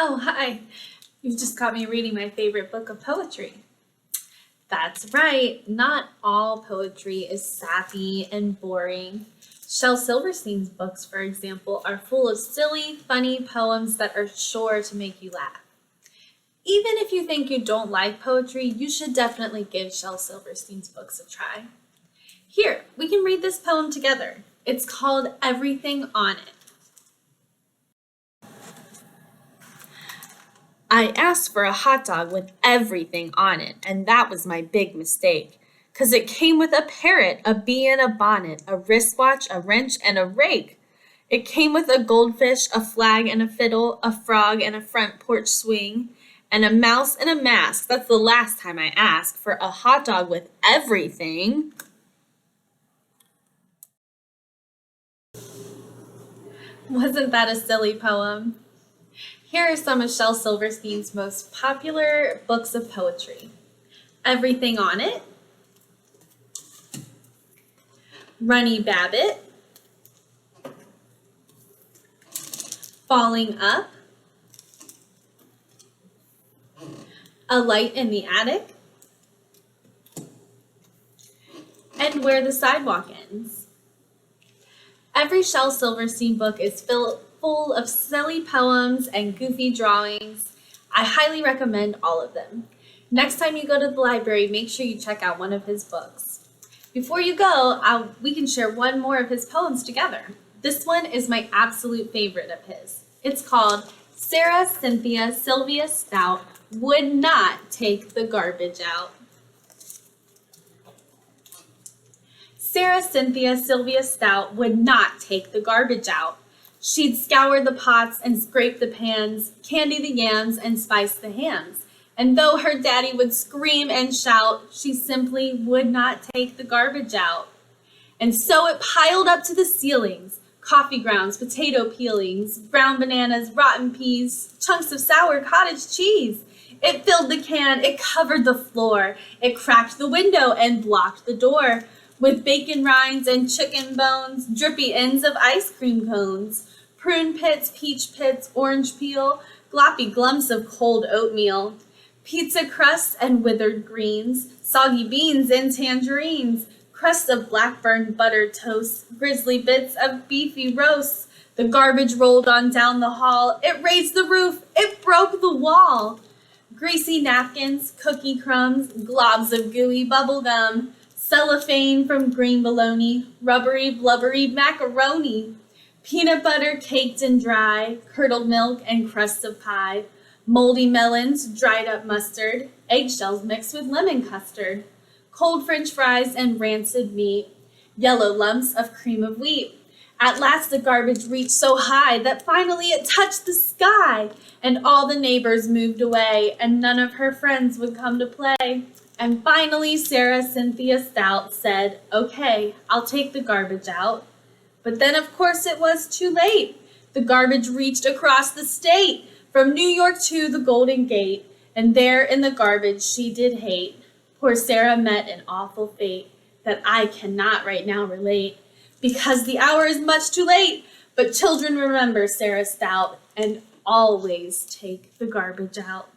Oh, hi. You've just got me reading my favorite book of poetry. That's right, not all poetry is sappy and boring. Shel Silverstein's books, for example, are full of silly, funny poems that are sure to make you laugh. Even if you think you don't like poetry, you should definitely give Shel Silverstein's books a try. Here, we can read this poem together. It's called Everything on It. I asked for a hot dog with everything on it, and that was my big mistake. 'Cause it came with a parrot, a bee and a bonnet, a wristwatch, a wrench, and a rake. It came with a goldfish, a flag and a fiddle, a frog and a front porch swing, and a mouse and a mask. That's the last time I asked for a hot dog with everything. Wasn't that a silly poem? Here are some of Shel Silverstein's most popular books of poetry. Everything on It, Runny Babbit, Falling Up, A Light in the Attic, and Where the Sidewalk Ends. Every Shel Silverstein book is full of silly poems and goofy drawings. I highly recommend all of them. Next time you go to the library, make sure you check out one of his books. Before you go, we can share one more of his poems together. This one is my absolute favorite of his. It's called Sarah Cynthia Sylvia Stout Would Not Take the Garbage Out. Sarah Cynthia Sylvia Stout would not take the garbage out. She'd scour the pots and scrape the pans, candy the yams and spice the hams. And though her daddy would scream and shout, she simply would not take the garbage out. And so it piled up to the ceilings, coffee grounds, potato peelings, brown bananas, rotten peas, chunks of sour cottage cheese. It filled the can, it covered the floor, it cracked the window and blocked the door. With bacon rinds and chicken bones, drippy ends of ice cream cones, prune pits, peach pits, orange peel, gloppy glumps of cold oatmeal, pizza crusts and withered greens, soggy beans and tangerines, crusts of black-burned buttered toast, grisly bits of beefy roasts. The garbage rolled on down the hall, it raised the roof, it broke the wall. Greasy napkins, cookie crumbs, globs of gooey bubble gum, cellophane from green bologna, rubbery, blubbery macaroni, peanut butter caked and dry, curdled milk and crusts of pie, moldy melons, dried up mustard, eggshells mixed with lemon custard, cold French fries and rancid meat, yellow lumps of cream of wheat. At last the garbage reached so high that finally it touched the sky, and all the neighbors moved away, and none of her friends would come to play. And finally, Sarah Cynthia Stout said, "Okay, I'll take the garbage out." But then, of course, it was too late. The garbage reached across the state, from New York to the Golden Gate, and there in the garbage she did hate. Poor Sarah met an awful fate that I cannot right now relate, because the hour is much too late. But children, remember Sarah Stout, and always take the garbage out.